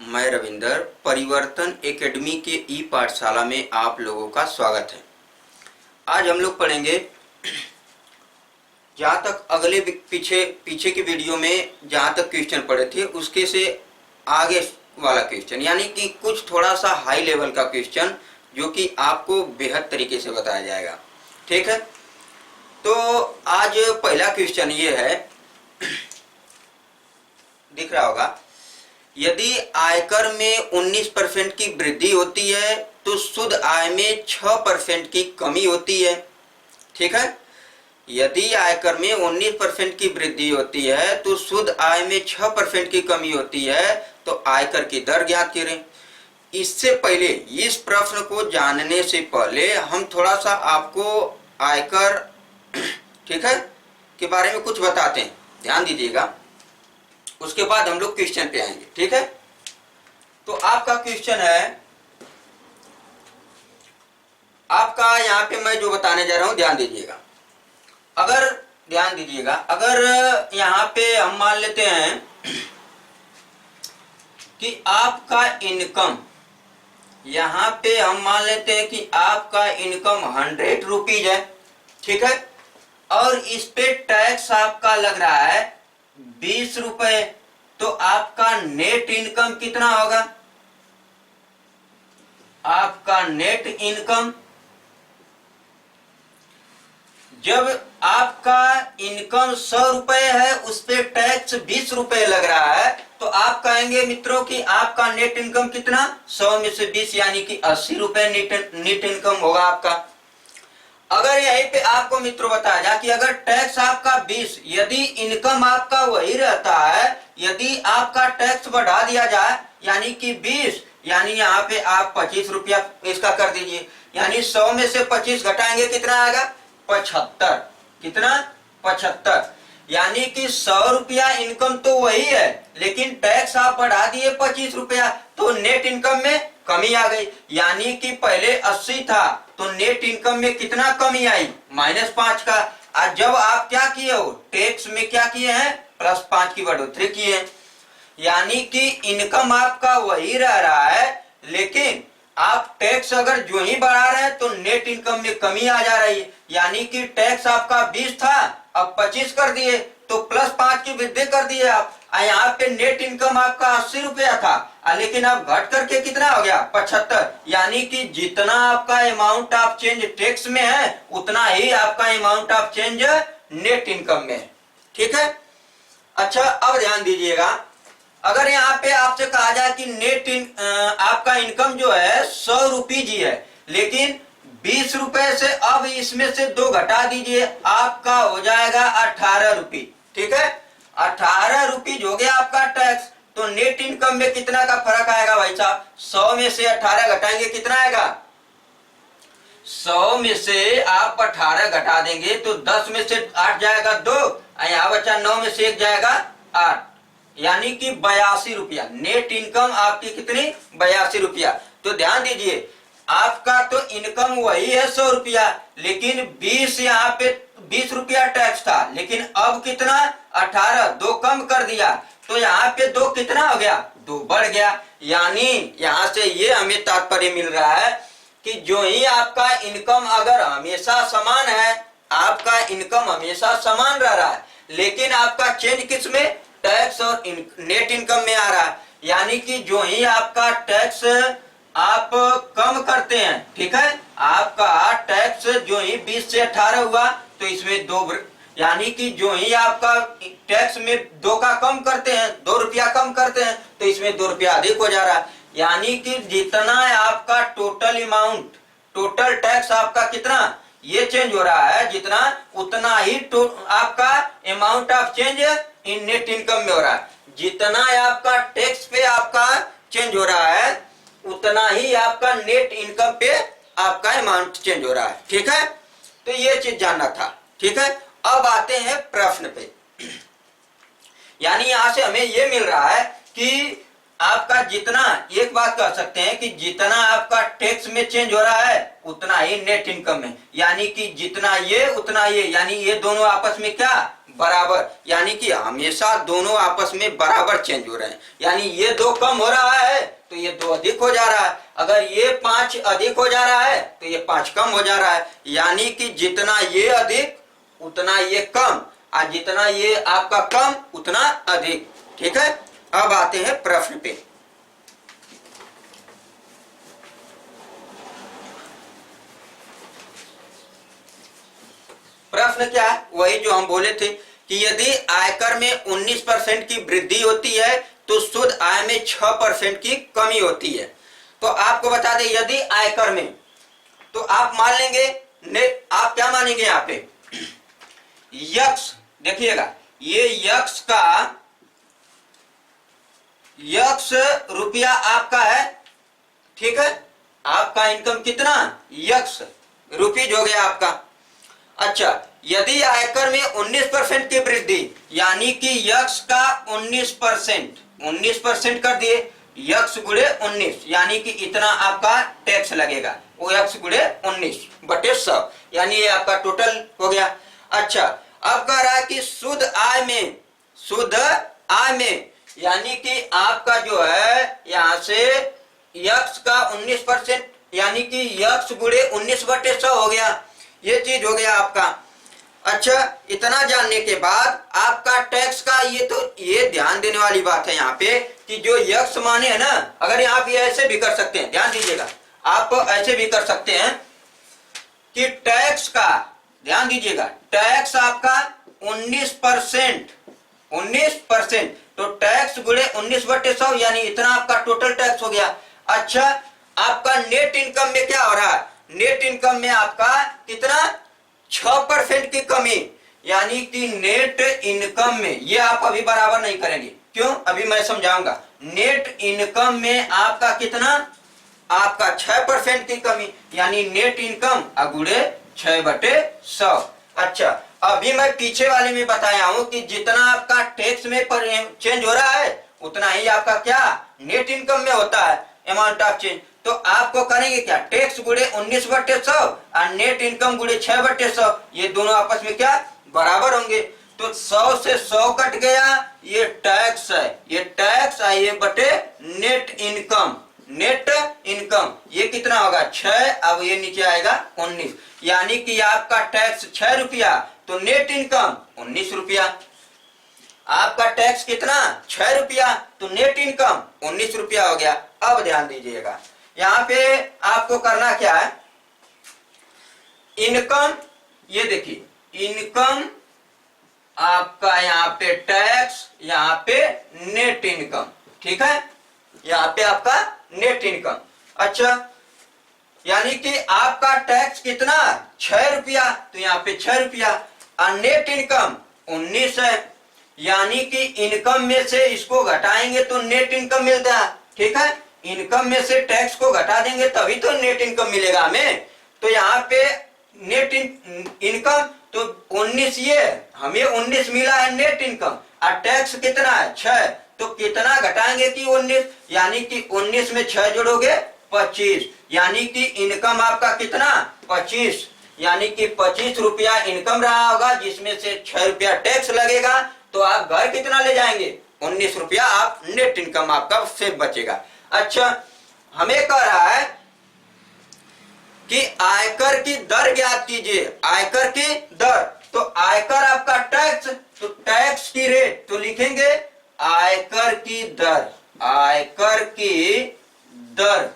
मैं रविंदर, परिवर्तन एकेडमी के ई पाठशाला में आप लोगों का स्वागत है। आज हम लोग पढ़ेंगे, जहाँ तक अगले पीछे के वीडियो में जहाँ तक क्वेश्चन पढ़े थे उसके से आगे वाला क्वेश्चन, यानी कि कुछ थोड़ा सा हाई लेवल का क्वेश्चन जो कि आपको बेहद तरीके से बताया जाएगा। ठीक है, तो आज पहला क्वेश्चन ये है, दिख रहा होगा, यदि आयकर में 19% की वृद्धि होती है तो शुद्ध आय में 6% की कमी होती है। ठीक है, यदि आयकर में 19% की वृद्धि होती है तो शुद्ध आय में 6% की कमी होती है, तो आयकर की दर ज्ञात करें। इससे पहले, इस प्रश्न को जानने से पहले हम थोड़ा सा आपको आयकर ठीक है के बारे में कुछ बताते हैं, ध्यान दीजिएगा। उसके बाद हम लोग क्वेश्चन पे आएंगे। ठीक है, तो आपका क्वेश्चन है, आपका यहाँ पे मैं जो बताने जा रहा हूं ध्यान दीजिएगा। अगर यहाँ पे हम मान लेते हैं कि आपका इनकम, यहाँ पे हम मान लेते हैं कि आपका इनकम 100 रुपीज है। ठीक है, और इस पे टैक्स आपका लग रहा है 20 रुपए, तो आपका नेट इनकम कितना होगा? आपका नेट इनकम, जब आपका इनकम 100 रुपए है, उस पे टैक्स 20 रुपए लग रहा है, तो आप कहेंगे मित्रों कि आपका नेट इनकम कितना? 100 में से 20 यानी कि 80 रुपए नेट इनकम होगा आपका। अगर यहीं पे आपको मित्रों बताया जाए कि अगर टैक्स आपका 20, यदि इनकम आपका वही रहता है, यदि आपका टैक्स बढ़ा दिया जाए यानी कि 20, यानी यहाँ पे आप 25 रुपया इसका कर दीजिए, यानी 100 में से 25 घटाएंगे, कितना आएगा? 75। कितना? 75, यानी कि 100 रुपया इनकम तो वही है, लेकिन टैक्स आप बढ़ा दिए 25 रुपया, तो नेट इनकम में कमी आ गई। यानी कि पहले 80 था तो नेट इनकम में कितना कमी आई? -5 का। और जब आप क्या किए हो, टैक्स में क्या किए हैं? +5 की बढ़ोतरी किए हैं। यानी कि इनकम आपका वही रह रहा है, लेकिन आप टैक्स अगर जो ही बढ़ा रहे हैं तो नेट इनकम में कमी आ जा रही है। यानी कि टैक्स आपका 20 था, अब 25 कर दिए, तो +5 की वृद्धि कर दिए आप। यहाँ पे नेट इनकम आपका 80 रुपया था, लेकिन अब घट करके कितना हो गया? 75। यानी कि जितना आपका अमाउंट ऑफ चेंज टैक्स में है, उतना ही आपका amount of change net income में है। ठीक है, अच्छा अब ध्यान दीजिएगा, अगर यहाँ पे आपसे कहा जाए कि आपका इनकम जो है 100 रुपीज ही है, लेकिन 20 रुपए से अब इसमें से 2 घटा दीजिए, आपका हो जाएगा 18 रुपये। ठीक है, 18 रुपीज हो गया आपका टैक्स, तो नेट इनकम में कितना का फर्क आएगा भाई साहब? 100 में से 18 घटाएंगे, कितना आएगा? 100 में से आप 18 घटा देंगे तो 10 में से 8 जाएगा 2, यहाँ बचा 9 में से 1 जाएगा 8, यानी कि 82 रुपया। नेट इनकम आपकी कितनी? 82 रुपया। तो ध्यान दीजिए, आपका तो इनकम वही है 100 रुपया, लेकिन 20 यहाँ पे 20 रुपया टैक्स था, लेकिन अब कितना? 18, 2 कम कर दिया, तो यहाँ पे 2 कितना हो गया? 2 बढ़ गया। यानी यहाँ से ये हमें तात्पर्य मिल रहा है कि जो ही आपका इनकम अगर हमेशा समान है, आपका इनकम हमेशा समान रह रहा है, लेकिन आपका चेंज किस में? टैक्स और नेट इनकम में आ रहा है। यानी कि जो ही आपका टैक्स आप कम करते हैं, ठीक है, आपका टैक्स जो ही 20 से 18 हुआ तो इसमें 2, यानी कि जो ही आपका टैक्स में 2 का कम करते हैं, 2 रुपया कम करते हैं, तो इसमें 2 रुपया अधिक हो जा रहा है। यानी कि जितना आपका टोटल अमाउंट, टोटल टैक्स आपका कितना ये चेंज हो रहा है, जितना उतना ही आपका amount of change in net income में हो रहा है। जितना आपका टैक्स पे आपका चेंज हो रहा है, उतना ही आपका नेट इनकम पे आपका अमाउंट चेंज हो रहा है। ठीक है, तो ये चीज जानना था। ठीक है, अब आते हैं प्रश्न पे। यानी यहां से हमें ये मिल रहा है कि आपका जितना, एक बात कह सकते हैं कि जितना आपका टैक्स में चेंज हो रहा है उतना ही नेट इनकम में, यानी कि जितना ये उतना ये, यानी ये दोनों आपस में क्या बराबर, यानी कि हमेशा दोनों आपस में बराबर चेंज हो रहे हैं। यानी ये 2 कम हो रहा है तो ये 2 अधिक हो जा रहा है, अगर ये 5 अधिक हो जा रहा है तो ये 5 कम हो जा रहा है। यानी कि जितना ये अधिक उतना ये कम, और जितना ये आपका कम उतना अधिक। ठीक है, अब आते हैं प्रश्न पे। प्रश्न क्या है, वही जो हम बोले थे कि यदि आयकर में 19% की वृद्धि होती है तो शुद्ध आय में 6% की कमी होती है। तो आपको बता दें, यदि आयकर में, तो आप मान लेंगे, आप क्या मानेंगे यहाँ पे, यक्स, देखिएगा ये यक्स रुपया आपका है। ठीक है, आपका इनकम कितना, यक्स रुपीज हो गया आपका। अच्छा, यदि आयकर में 19% की वृद्धि, यानी कि यक्स का 19% कर दिए, यक्स गुणे 19, यानी कि इतना आपका टैक्स लगेगा, वो यक्स गुणे 19/100, यानी ये आपका टोटल हो गया। अच्छा, अब कह रहा है कि शुद्ध आय में, यानी कि आपका जो है यहां से यक्स का 19%, यानी कि यक्स गुणे 19/100 हो गया, ये चीज हो गया आपका। अच्छा, इतना जानने के बाद आपका टैक्स का, ये ध्यान देने वाली बात है यहाँ पे कि जो यक्स माने है ना, अगर यहाँ पे ऐसे भी कर सकते हैं, ध्यान दीजिएगा, आप ऐसे भी कर सकते हैं कि टैक्स का, ध्यान दीजिएगा, टैक्स आपका 19%, तो टैक्स गुणे 19/100, यानी इतना आपका टोटल टैक्स हो गया। अच्छा, आपका नेट इनकम में क्या हो रहा है, नेट इनकम में आपका कितना, 6% की कमी, यानी कि नेट इनकम में, ये आप अभी बराबर नहीं करेंगे, क्यों, अभी मैं समझाऊंगा। नेट इनकम में आपका कितना, आपका 6% की कमी, यानी नेट इनकम गुणे 6/100। अच्छा, अभी मैं पीछे वाले में बताया हूं कि जितना आपका टैक्स में चेंज हो रहा है उतना ही आपका क्या, नेट इनकम में होता है, अमाउंट ऑफ चेंज। तो आपको करेंगे क्या, टैक्स गुणे 19/100 और नेट इनकम गुणे 6/100, ये दोनों आपस में क्या, बराबर होंगे। तो 100 से 100 कट गया, ये टैक्स है, ये टैक्स है, ये बटे नेट इनकम, ये कितना होगा, 6, अब ये नीचे आएगा 19, यानी कि आपका टैक्स 6 रुपया तो नेट इनकम 19 रुपया। आपका टैक्स कितना, 6 रुपया तो नेट इनकम 19 रुपया हो गया। अब ध्यान दीजिएगा, यहाँ पे आपको करना क्या है, इनकम, ये देखिए इनकम आपका, यहाँ पे टैक्स, यहाँ पे नेट इनकम। ठीक है, यहाँ पे आपका नेट इनकम। अच्छा, यानी कि आपका टैक्स कितना, 6 रुपया, तो यहाँ पे 6 रुपया, और नेट इनकम 19 है, यानी कि इनकम में से इसको घटाएंगे तो नेट इनकम मिलता है। ठीक है, इनकम में से टैक्स को घटा देंगे तभी तो नेट इनकम मिलेगा हमें। तो यहाँ पे नेट इनकम तो 19, ये हमें 19 मिला है नेट इनकम, और टैक्स कितना है, 6, तो कितना घटाएंगे कि 19, यानी कि 19 में 6 जोड़ोगे 25, यानी कि इनकम आपका कितना, 25, यानी कि 25 रुपया इनकम रहा होगा, जिसमें से 6 रुपया टैक्स लगेगा, तो आप घर कितना ले जाएंगे, 19 रुपया आप नेट इनकम आपका सेफ बचेगा। अच्छा, हमें कह रहा है कि आयकर की दर ज्ञात कीजिए, आयकर की दर, तो आयकर आपका टैक्स, तो टैक्स की रेट, तो लिखेंगे आयकर की दर, आयकर की दर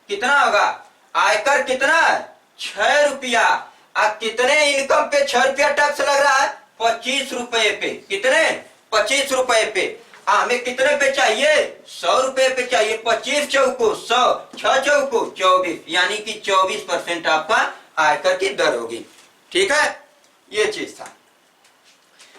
कितना होगा, आयकर कितना है, 6 रुपया, कितने इनकम पे 6 रुपया टैक्स लग रहा है, 25 रुपए पे, कितने, 25 रुपए पे, हमें कितने पे चाहिए, 100 रुपए पे चाहिए, 25 चौको 100, 6 चौको 24, यानी कि 24% आपका आयकर की दर होगी। ठीक है, ये चीज था,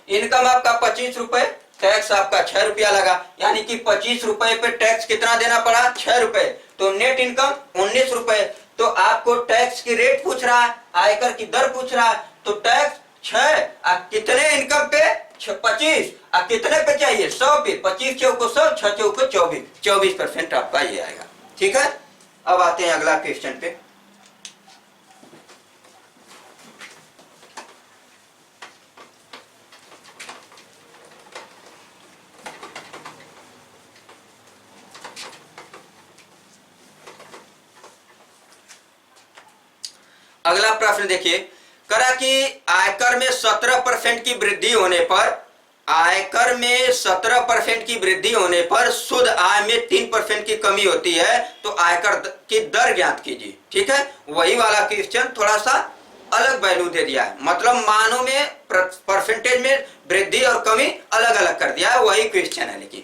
इनकम आपका 25 रुपए, टैक्स आपका 6 रुपया लगा, यानी कि 25 रुपए पे टैक्स कितना देना पड़ा, 6 रुपए, तो नेट इनकम 19 रुपए। तो आपको टैक्स की रेट पूछ रहा है, आयकर की दर पूछ रहा है, तो टैक्स 6, कितने इनकम पे 25, कितने पे चाहिए, 100 पे, 25 चौको 100, 6 चौको 24, 24% आपका ये आएगा। ठीक है, अब आते हैं अगला क्वेश्चन पे। अगला प्रश्न देखिए, करा कि आयकर में 17% की वृद्धि होने पर, आयकर में 17% की वृद्धि होने पर शुद्ध आय में 3% की कमी होती है, तो आयकर की दर ज्ञात कीजिए। ठीक है, वही वाला क्वेश्चन थोड़ा सा अलग वैल्यू दे दिया है, मतलब मानों में परसेंटेज में वृद्धि और कमी अलग अलग कर दिया है, वही क्वेश्चन है। लेकिन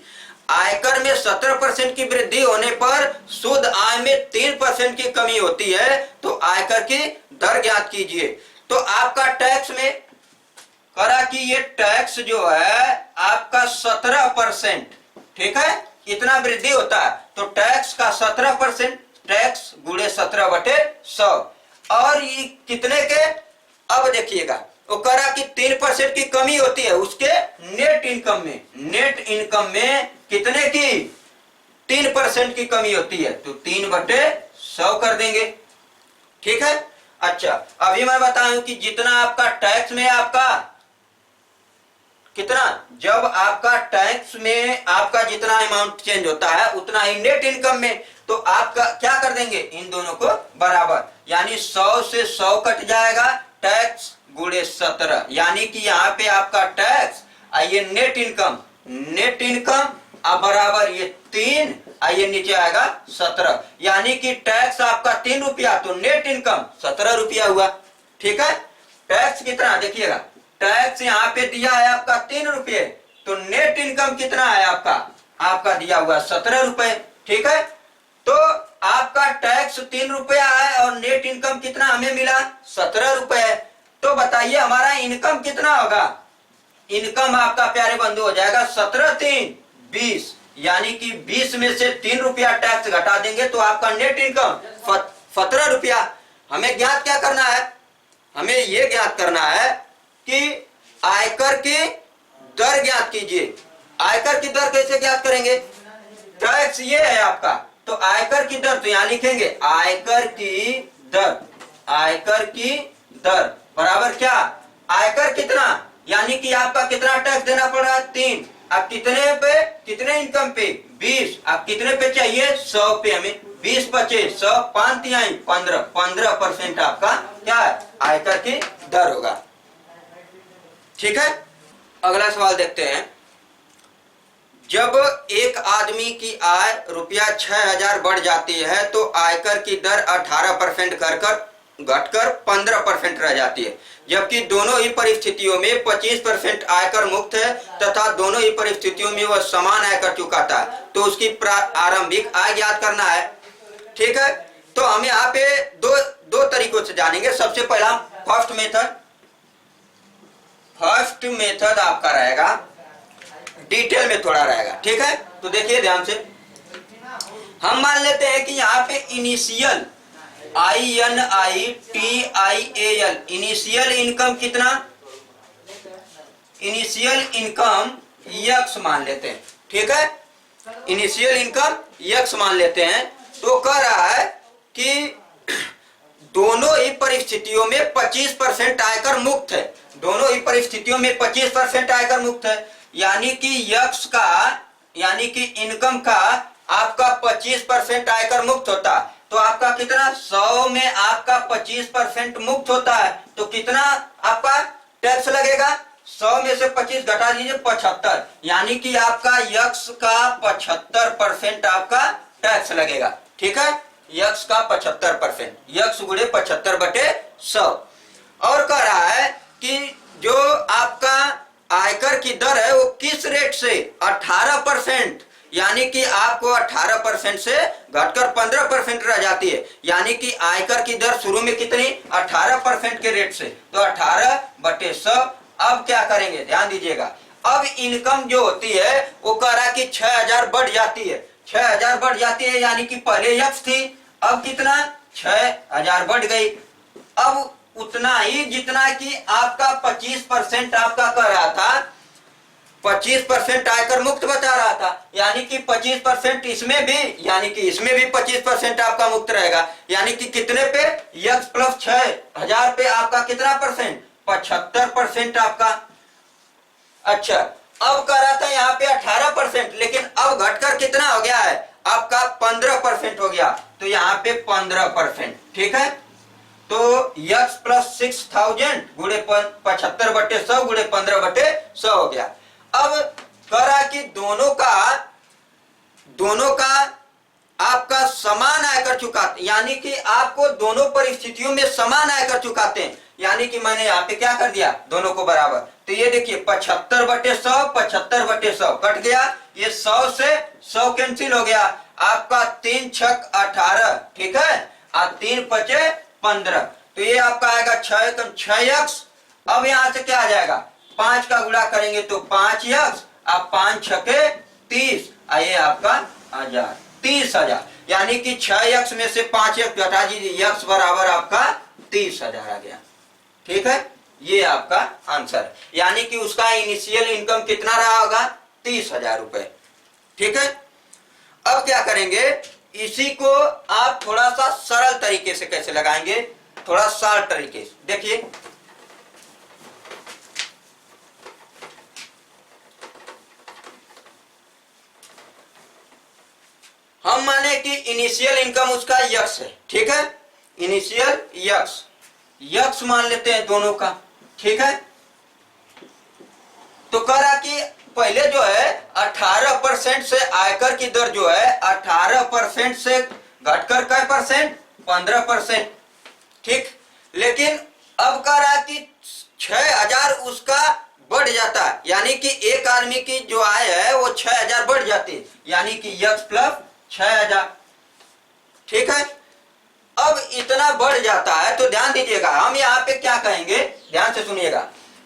आयकर में 17% की वृद्धि होने पर शुद्ध आय में 3% की कमी होती है, तो आयकर की दर ज्ञात कीजिए। तो आपका टैक्स में करा कि ये टैक्स जो है आपका 17%, ठीक है, इतना वृद्धि होता है, तो टैक्स का 17%, टैक्स गुणे 17/100, और ये कितने के, अब देखिएगा वो करा कि 3% की कमी होती है उसके नेट इनकम में, नेट इनकम में कितने की 3% की कमी होती है, तो 3/100 कर देंगे। ठीक है, अच्छा अभी मैं बताऊं कि जितना आपका टैक्स में आपका कितना, जब आपका टैक्स में आपका जितना अमाउंट चेंज होता है उतना ही नेट इनकम में, तो आपका क्या कर देंगे, इन दोनों को बराबर, यानी 100 से 100 कट जाएगा, टैक्स गुणे 17, यानी कि यहाँ पे आपका टैक्स आइए नेट इनकम, नेट इनकम अब बराबर ये 3 आइए नीचे आएगा 17, यानी कि टैक्स आपका 3 रुपया, तो नेट इनकम 17 रुपया हुआ। ठीक है, टैक्स कितना देखिएगा, टैक्स यहाँ पे दिया है आपका 3 रुपये, तो नेट इनकम कितना है आपका, आपका दिया हुआ 17 रुपए। ठीक है, तो आपका टैक्स 3 रुपया है और नेट इनकम कितना हमें मिला 17 रुपए। तो बताइए हमारा इनकम कितना होगा, इनकम आपका प्यारे बंधु हो जाएगा 17 3 20, यानी कि 20 में से 3 रुपया टैक्स घटा देंगे तो आपका नेट इनकम 17 रुपया। हमें ज्ञात क्या करना है, हमें यह ज्ञात करना है कि आयकर की दर ज्ञात कीजिए। आयकर की दर कैसे ज्ञात करेंगे, टैक्स ये है आपका, तो आयकर की दर, तो यहां लिखेंगे आयकर की दर, आयकर की दर बराबर क्या, आयकर कितना, यानी कि आपका कितना टैक्स देना पड़ रहा है 3, अब कितने पे, कितने इनकम पे 20, अब कितने पे चाहिए 100 पे, हमें 20 बचे 100, 5 तिहाई 15, 15% आपका क्या है आयकर की दर होगा। ठीक है, अगला सवाल देखते हैं, जब एक आदमी की आय रुपया 6000 बढ़ जाती है तो आयकर की दर 18% घटकर 15% रह जाती है, जबकि दोनों ही परिस्थितियों में 25% आयकर मुक्त है तथा दोनों ही परिस्थितियों में वह समान आयकर चुकाता है, तो उसकी आरंभिक आय ज्ञात करना है। ठीक है, तो हम यहाँ पे दो तरीकों से जानेंगे। सबसे पहला फर्स्ट मेथड आपका रहेगा, डिटेल में थोड़ा रहेगा। ठीक है, तो देखिए ध्यान से, हम मान लेते हैं कि यहाँ पे इनिशियल INITIAL इनिशियल इनकम कितना, इनिशियल इनकम X मान लेते हैं। ठीक है, इनिशियल इनकम X मान लेते हैं, तो कह रहा है कि दोनों ही परिस्थितियों में 25% आयकर मुक्त है, दोनों ही परिस्थितियों में 25% आयकर मुक्त है, यानी कि X का, यानी कि इनकम का आपका 25% आयकर मुक्त होता है, तो आपका कितना 100 में आपका 25% मुक्त होता है, तो कितना आपका टैक्स लगेगा, 100 में से 25 घटा दीजिए 75, यानी कि आपका X का 75% आपका टैक्स लगेगा। ठीक है, X का 75%, X गुणे 75/100, और कह रहा है कि जो आपका आयकर की दर है वो किस रेट से, 18%, यानी कि आपको 18% से घटकर 15% रह जाती है, यानी कि आयकर की दर शुरू में कितनी 18% के रेट से, तो 18/100। अब क्या करेंगे ध्यान दीजिएगा, अब इनकम जो होती है वो कह रहा है कि 6000 बढ़ जाती है, 6000 बढ़ जाती है, यानी कि पहले X थी, अब कितना 6000 बढ़ गई, अब उतना ही जितना कि आपका 25% आपका कर रहा था, 25% आयकर मुक्त बचा रहा था, यानी कि 25% इसमें भी, यानी कि इसमें भी 25% आपका मुक्त रहेगा, यानी कि कितने पे X प्लस 6000 पे आपका कितना परसेंट, 75% आपका। अच्छा, अब कर रहा था यहाँ पे 18%, लेकिन अब घटकर कितना हो गया है आपका 15% हो गया, तो यहाँ पे 15%। ठीक है, तो x प्लस 6000 गुणे 75/100 गुणे 15/100 हो गया। अब करा कि दोनों का आपका समान आयकर चुकाते, यानी कि आपको दोनों परिस्थितियों में समान आयकर चुकाते हैं, यानी कि मैंने यहाँ पे क्या कर दिया, दोनों को बराबर। तो ये देखिए 75/100 75/100 कट गया, ये 100 से 100 कैंसिल हो गया, आपका 3 छक 18, ठीक है, और 3 पचे 15, तो ये आपका आएगा 6x। अब यहां से क्या आ जाएगा, 5 का गुणा करेंगे तो 5x, अब 5 छके 30, ये आपका 30,000, यानी कि 6x में से 5x घटा दीजिए, x बराबर आपका 30,000 आ गया। ठीक है, ये आपका आंसर है, यानी कि उसका इनिशियल इनकम कितना रहा होगा, 30,000 रुपए। ठीक है, अब क्या करेंगे, इसी को आप थोड़ा सा सरल तरीके से कैसे लगाएंगे, थोड़ा सरल तरीके से देखिए। हम माने कि इनिशियल इनकम उसका यक्स है, ठीक है, इनिशियल यक्स मान लेते हैं दोनों का। ठीक है, तो कह रहा कि पहले जो है 18% से आयकर की दर जो है 18% से घटकर क्या परसेंट, 15%। ठीक, लेकिन अब कह रहा कि 6,000 उसका बढ़ जाता है, यानी कि एक आदमी की जो आय है वो 6,000 बढ़ जाती है, यानी कि यक्स प्लस 6,000। ठीक है, अब इतना बढ़ जाता है तो ध्यान दीजिएगा, हम यहाँ पे क्या कहेंगे, ध्यान से सुनिएगा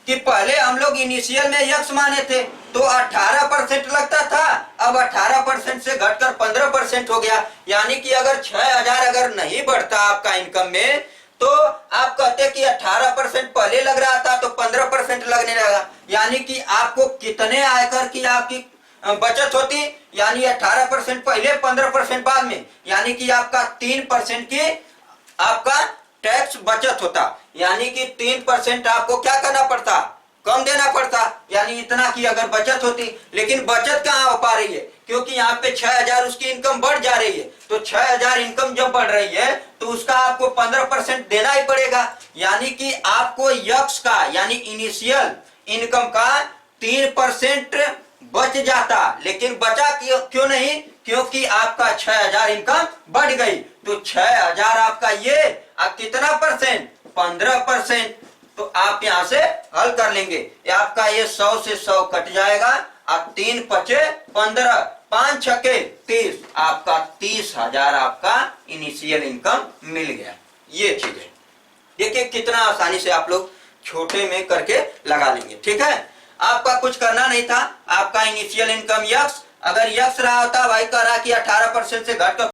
कि पहले हम लोग इनिशियल में यक्स माने थे तो 18% लगता था, अब 18% से घटकर 15% हो गया, यानी कि अगर 6,000 अगर नहीं बढ़ता आपका इनकम में तो आप कहते कि 18% पहले लग रहा था तो 15% लगने लगा, यानी कि आपको कितने आयकर की आपकी बचत होती, यानी 18% पहले 15% बाद में, यानी कि आपका 3% की आपका टैक्स बचत होता, यानी कि 3% आपको क्या करना पड़ता, कम देना पड़ता, यानी इतना की अगर बचत होती। लेकिन बचत कहाँ हो पा रही है, क्योंकि यहाँ पे 6,000 उसकी इनकम बढ़ जा रही है, तो 6,000 इनकम जब बढ़ रही है तो उसका आपको 15% देना ही पड़ेगा, यानी कि आपको यक्स का यानी इनिशियल इनकम का 3% बच जाता, लेकिन बचा क्यों नहीं, क्योंकि आपका 6,000 इनकम बढ़ गई, तो 6,000 आपका ये कितना परसेंट, 15%। तो आप यहां से हल कर लेंगे, आपका ये 100 से 100 कट जाएगा, और 3 पचे 15, 5 छके 30, आपका 30,000 आपका इनिशियल इनकम मिल गया। ये चीज है, देखिए कितना आसानी से आप लोग छोटे में करके लगा लेंगे। ठीक है, आपका कुछ करना नहीं था, आपका इनिशियल इनकम यक्स, अगर यक्स रहा होता, भाई कह रहा कि 18% से घटकर